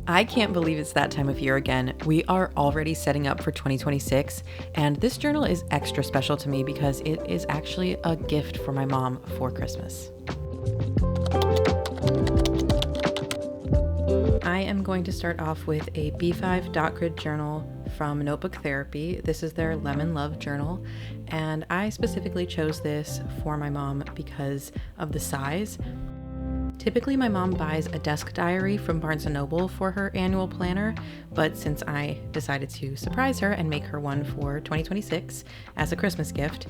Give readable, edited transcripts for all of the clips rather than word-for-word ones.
I can't believe it's that time of year again. We are already setting up for 2026, and this journal is extra special to me because it is actually a gift for my mom for Christmas. I am going to start off with a B5 dot grid journal from Notebook Therapy. This is their Lemon Love journal, and I specifically chose this for my mom because of the size. Typically, my mom buys a desk diary from Barnes & Noble for her annual planner, but since I decided to surprise her and make her one for 2026 as a Christmas gift,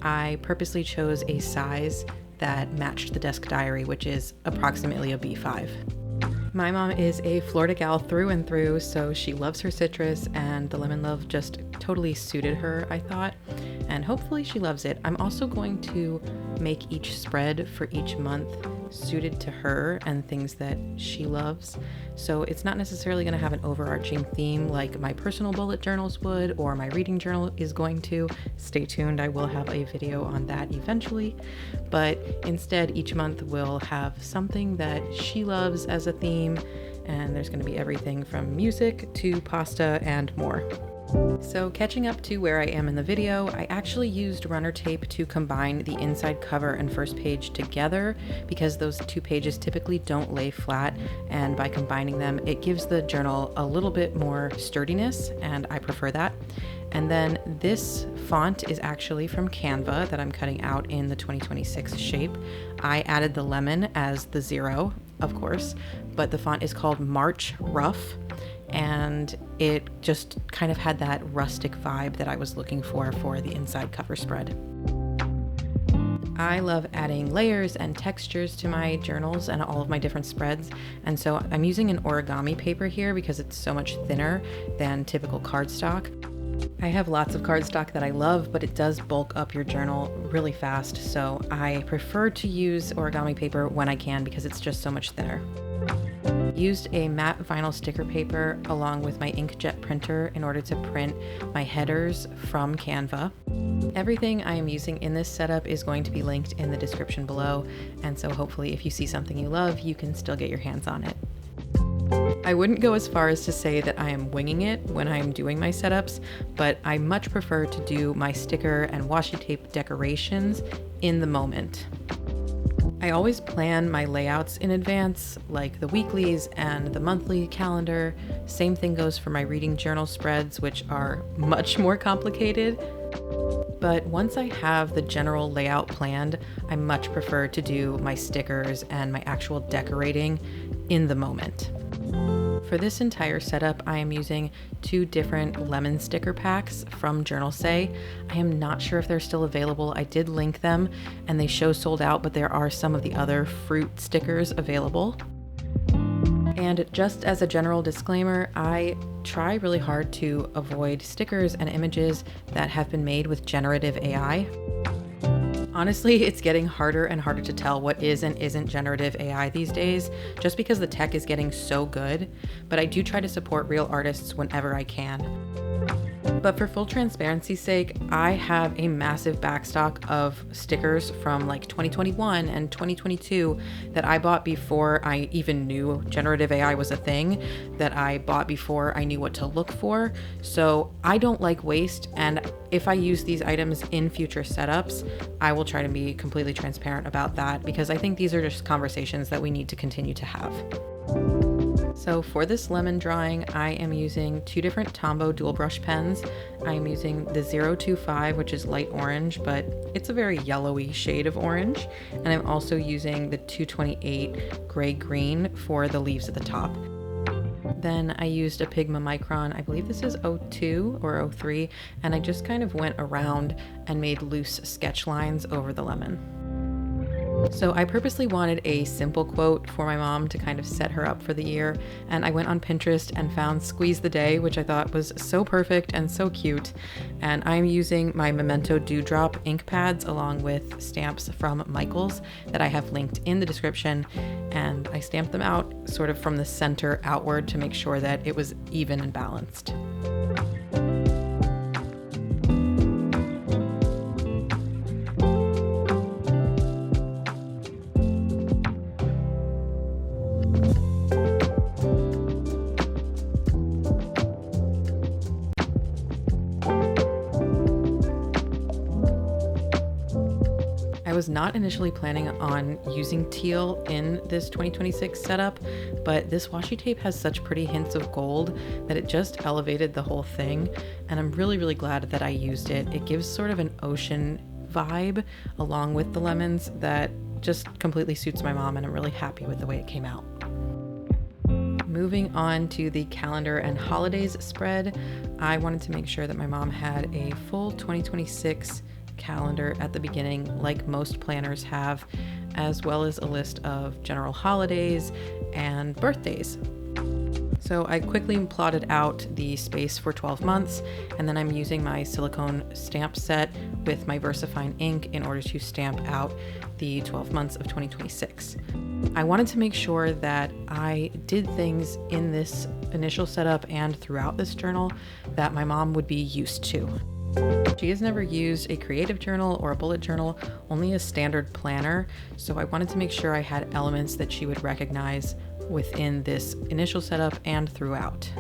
I purposely chose a size that matched the desk diary, which is approximately a B5. My mom is a Florida gal through and through, so she loves her citrus, and the Lemon Love just totally suited her, I thought, and hopefully she loves it. I'm also going to make each spread for each month suited to her and things that she loves. So it's not necessarily going to have an overarching theme like my personal bullet journals would or my reading journal is going to. Stay tuned, I will have a video on that eventually. But instead, each month will have something that she loves as a theme, and there's going to be everything from music to pasta and more. So catching up to where I am in the video, I actually used runner tape to combine the inside cover and first page together because those two pages typically don't lay flat, and by combining them it gives the journal a little bit more sturdiness, and I prefer that. And then this font is actually from Canva that I'm cutting out in the 2026 shape. I added the lemon as the 0, of course, but the font is called March Rough, and it just kind of had that rustic vibe that I was looking for the inside cover spread. I love adding layers and textures to my journals and all of my different spreads, and so I'm using an origami paper here because it's so much thinner than typical cardstock. I have lots of cardstock that I love, but it does bulk up your journal really fast, so I prefer to use origami paper when I can because it's just so much thinner. Used a matte vinyl sticker paper along with my inkjet printer in order to print my headers from Canva. Everything I am using in this setup is going to be linked in the description below, and so hopefully if you see something you love, you can still get your hands on it. I wouldn't go as far as to say that I am winging it when I'm doing my setups, but I much prefer to do my sticker and washi tape decorations in the moment. I always plan my layouts in advance, like the weeklies and the monthly calendar. Same thing goes for my reading journal spreads, which are much more complicated. But once I have the general layout planned, I much prefer to do my stickers and my actual decorating in the moment. For this entire setup, I am using 2 different lemon sticker packs from Journal Say. I am not sure if they're still available. I did link them and they show sold out, but there are some of the other fruit stickers available. And just as a general disclaimer, I try really hard to avoid stickers and images that have been made with generative AI. Honestly, it's getting harder and harder to tell what is and isn't generative AI these days, just because the tech is getting so good, but I do try to support real artists whenever I can. But for full transparency's sake, I have a massive backstock of stickers from like 2021 and 2022 that I bought before I even knew generative AI was a thing, that I bought before I knew what to look for. So I don't like waste, and if I use these items in future setups, I will try to be completely transparent about that because I think these are just conversations that we need to continue to have. So for this lemon drawing, I am using 2 different Tombow dual brush pens. I am using the 025, which is light orange, but it's a very yellowy shade of orange. And I'm also using the 228 gray green for the leaves at the top. Then I used a Pigma Micron, I believe this is 02 or 03, and I just kind of went around and made loose sketch lines over the lemon. So I purposely wanted a simple quote for my mom to kind of set her up for the year, and I went on Pinterest and found Squeeze the Day, which I thought was so perfect and so cute. And I'm using my Memento Dewdrop ink pads along with stamps from Michaels that I have linked in the description, and I stamped them out sort of from the center outward to make sure that it was even and balanced. was not initially planning on using teal in this 2026 setup, but this washi tape has such pretty hints of gold that it just elevated the whole thing, and I'm really, really glad that I used it. It gives sort of an ocean vibe along with the lemons that just completely suits my mom, and I'm really happy with the way it came out. Moving on to the calendar and holidays spread, I wanted to make sure that my mom had a full 2026 calendar at the beginning, like most planners have, as well as a list of general holidays and birthdays. So I quickly plotted out the space for 12 months, and then I'm using my silicone stamp set with my VersaFine ink in order to stamp out the 12 months of 2026. I wanted to make sure that I did things in this initial setup and throughout this journal that my mom would be used to. She has never used a creative journal or a bullet journal, only a standard planner, so I wanted to make sure I had elements that she would recognize within this initial setup and throughout.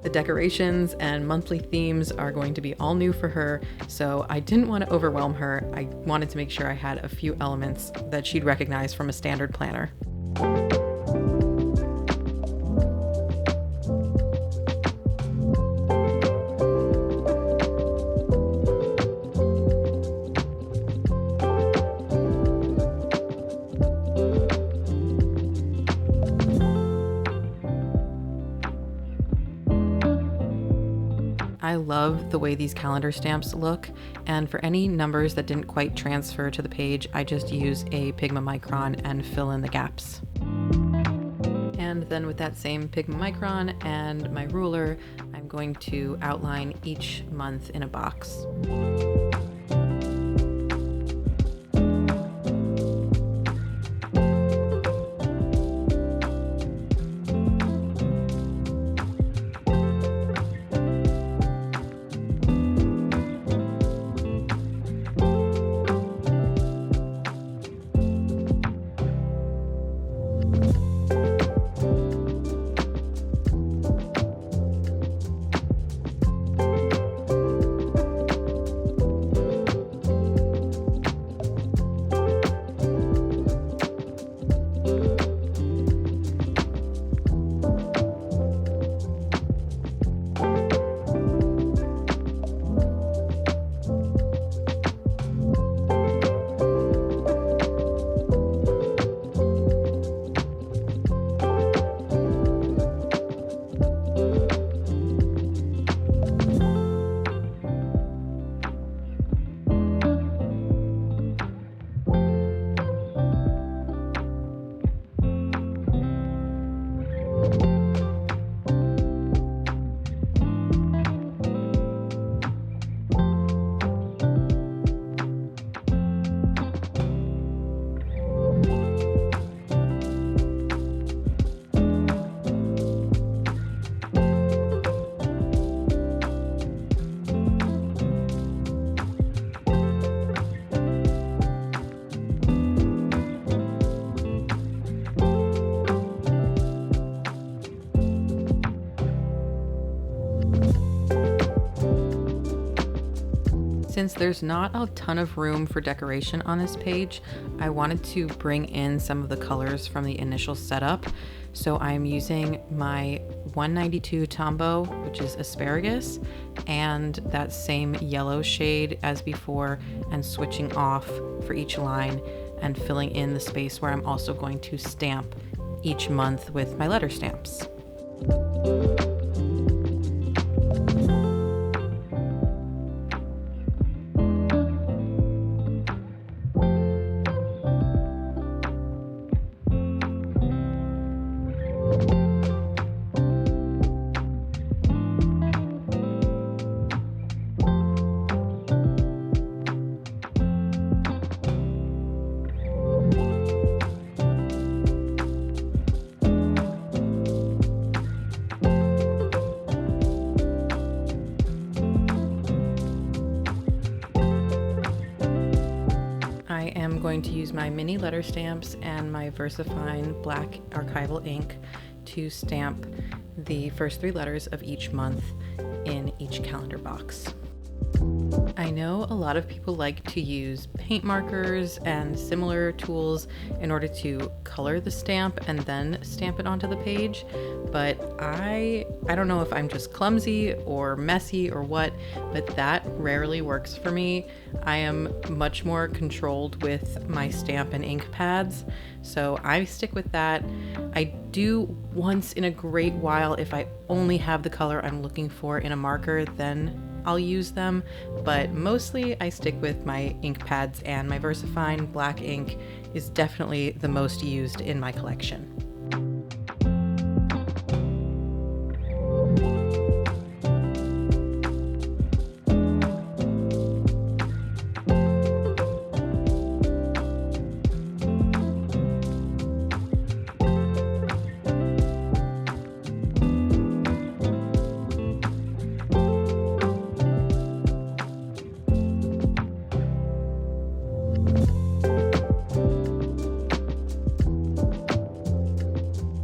The decorations and monthly themes are going to be all new for her, so I didn't want to overwhelm her. I wanted to make sure I had a few elements that she'd recognize from a standard planner. I love the way these calendar stamps look, and for any numbers that didn't quite transfer to the page, I just use a Pigma Micron and fill in the gaps. And then with that same Pigma Micron and my ruler, I'm going to outline each month in a box. Since there's not a ton of room for decoration on this page, I wanted to bring in some of the colors from the initial setup. So I'm using my 192 Tombow, which is asparagus, and that same yellow shade as before, and switching off for each line and filling in the space where I'm also going to stamp each month with my letter stamps. I am going to use my mini letter stamps and my VersaFine black archival ink to stamp the first 3 letters of each month in each calendar box. I know a lot of people like to use paint markers and similar tools in order to color the stamp and then stamp it onto the page, but I don't know if I'm just clumsy or messy or what, but that rarely works for me. I am much more controlled with my stamp and ink pads, so I stick with that. I do once in a great while, if I only have the color I'm looking for in a marker, then I'll use them, but mostly I stick with my ink pads, and my VersaFine black ink is definitely the most used in my collection.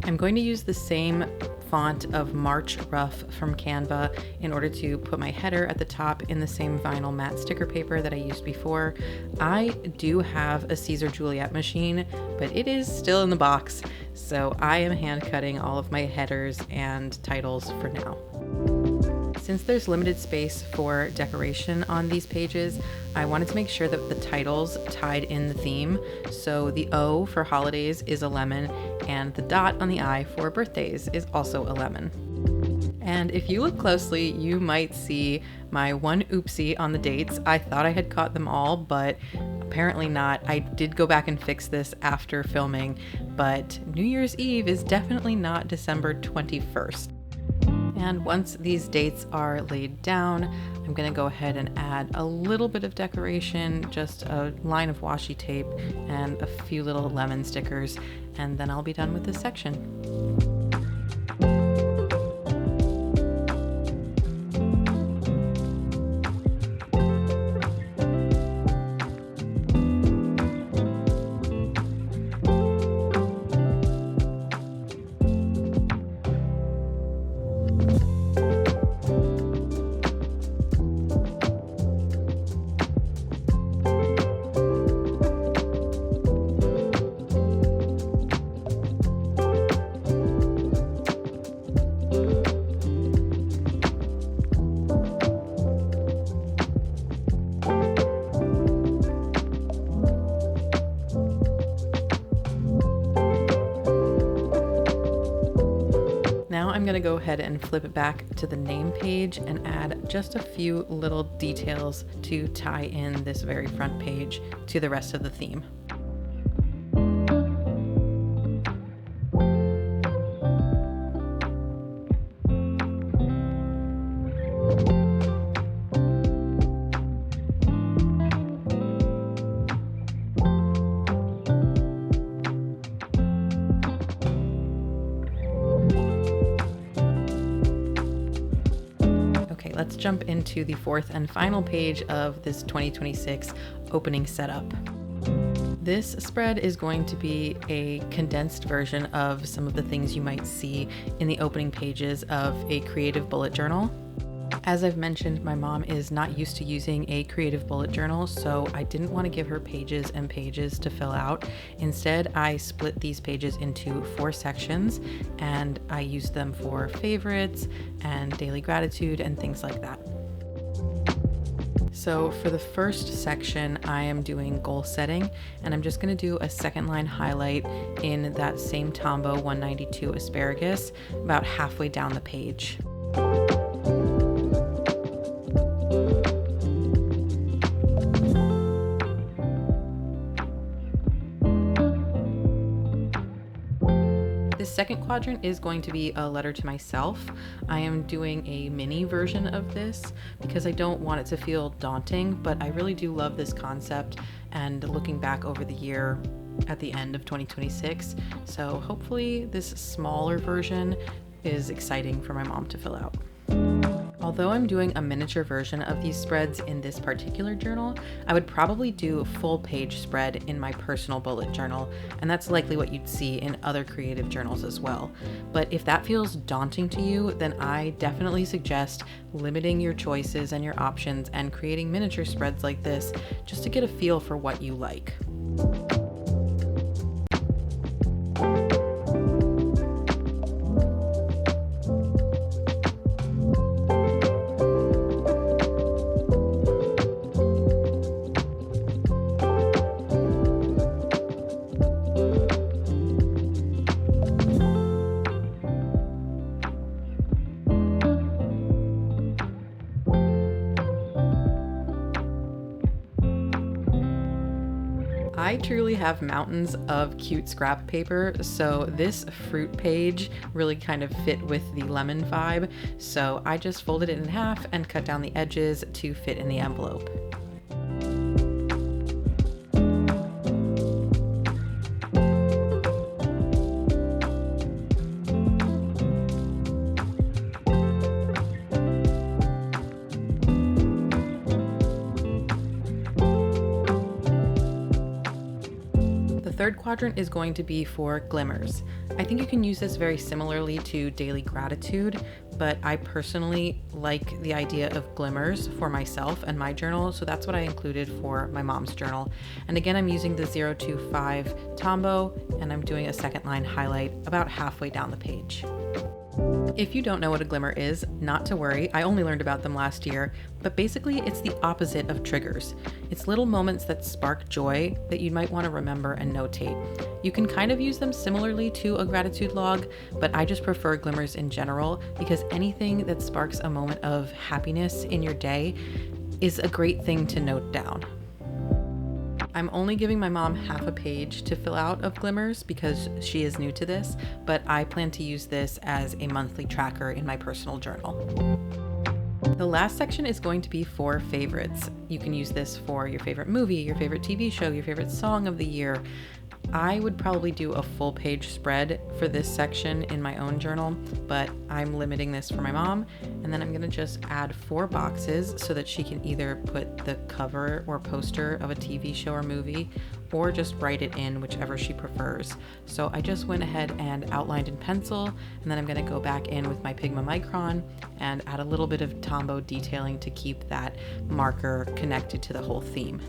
I'm going to use the same font of March Rough from Canva in order to put my header at the top in the same vinyl matte sticker paper that I used before. I do have a Caesar Juliet machine, but it is still in the box, so I am hand cutting all of my headers and titles for now. Since there's limited space for decoration on these pages, I wanted to make sure that the titles tied in the theme. So the O for holidays is a lemon, and the dot on the I for birthdays is also a lemon. And if you look closely, you might see my one oopsie on the dates. I thought I had caught them all, but apparently not. I did go back and fix this after filming, but New Year's Eve is definitely not December 21st. And once these dates are laid down, I'm going to go ahead and add a little bit of decoration, just a line of washi tape and a few little lemon stickers, and then I'll be done with this section. Now I'm going to go ahead and flip it back to the name page and add just a few little details to tie in this very front page to the rest of the theme. Okay, let's jump into the fourth and final page of this 2026 opening setup. This spread is going to be a condensed version of some of the things you might see in the opening pages of a creative bullet journal. As I've mentioned, my mom is not used to using a creative bullet journal, so I didn't want to give her pages and pages to fill out. Instead, I split these pages into 4 sections, and I used them for favorites and daily gratitude and things like that. So for the first section, I am doing goal setting, and I'm just going to do a second line highlight in that same Tombow 192 asparagus about halfway down the page. This second quadrant is going to be a letter to myself. I am doing a mini version of this because I don't want it to feel daunting, but I really do love this concept and looking back over the year at the end of 2026. So hopefully this smaller version is exciting for my mom to fill out. Although I'm doing a miniature version of these spreads in this particular journal, I would probably do a full page spread in my personal bullet journal, and that's likely what you'd see in other creative journals as well. But if that feels daunting to you, then I definitely suggest limiting your choices and your options and creating miniature spreads like this just to get a feel for what you like. I truly have mountains of cute scrap paper, so this fruit page really kind of fit with the lemon vibe, so I just folded it in half and cut down the edges to fit in the envelope. The third quadrant is going to be for Glimmers. I think you can use this very similarly to Daily Gratitude, but I personally like the idea of glimmers for myself and my journal, so that's what I included for my mom's journal. And again, I'm using the 025 Tombow, and I'm doing a second line highlight about halfway down the page. If you don't know what a glimmer is, not to worry, I only learned about them last year, but basically it's the opposite of triggers. It's little moments that spark joy that you might want to remember and notate. You can kind of use them similarly to a gratitude log, but I just prefer glimmers in general because anything that sparks a moment of happiness in your day is a great thing to note down. I'm only giving my mom half a page to fill out of Glimmers because she is new to this, but I plan to use this as a monthly tracker in my personal journal. The last section is going to be for favorites. You can use this for your favorite movie, your favorite TV show, your favorite song of the year. I would probably do a full page spread for this section in my own journal, but I'm limiting this for my mom, and then I'm gonna just add 4 boxes so that she can either put the cover or poster of a TV show or movie, or just write it in, whichever she prefers. So I just went ahead and outlined in pencil, and then I'm gonna go back in with my Pigma Micron and add a little bit of Tombow detailing to keep that marker connected to the whole theme.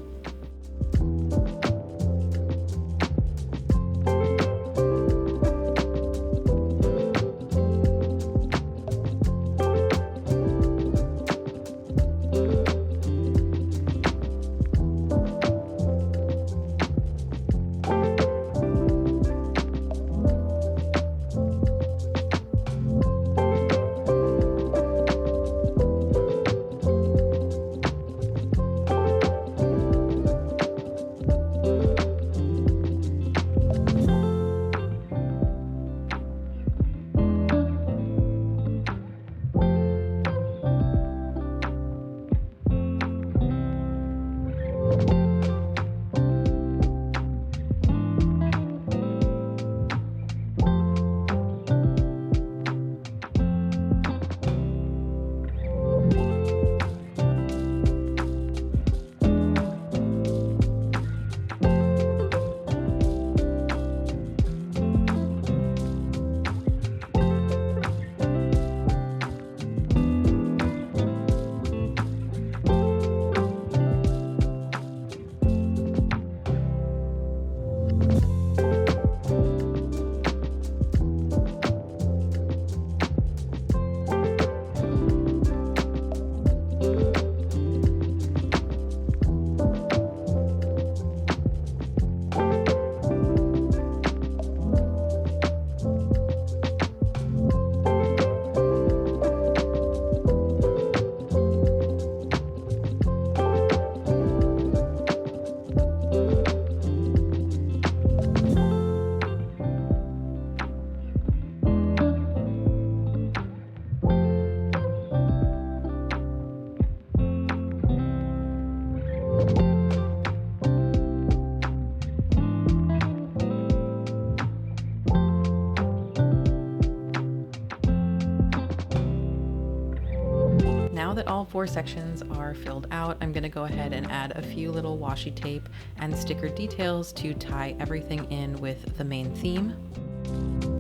that all 4 sections are filled out, I'm going to go ahead and add a few little washi tape and sticker details to tie everything in with the main theme.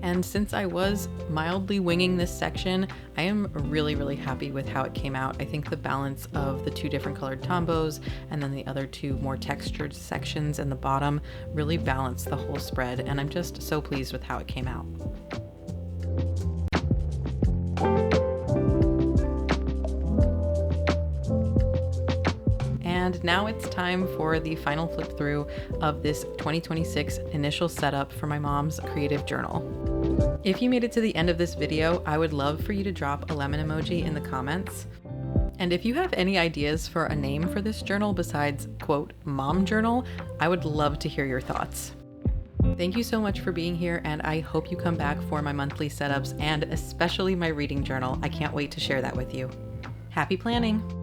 And since I was mildly winging this section, I am really happy with how it came out. I think the balance of the 2 different colored tombos and then the other 2 more textured sections in the bottom really balanced the whole spread, and I'm just so pleased with how it came out. And now it's time for the final flip through of this 2026 initial setup for my mom's creative journal. If you made it to the end of this video, I would love for you to drop a lemon emoji in the comments. And if you have any ideas for a name for this journal besides, quote, mom journal, I would love to hear your thoughts. Thank you so much for being here, and I hope you come back for my monthly setups and especially my reading journal. I can't wait to share that with you. Happy planning!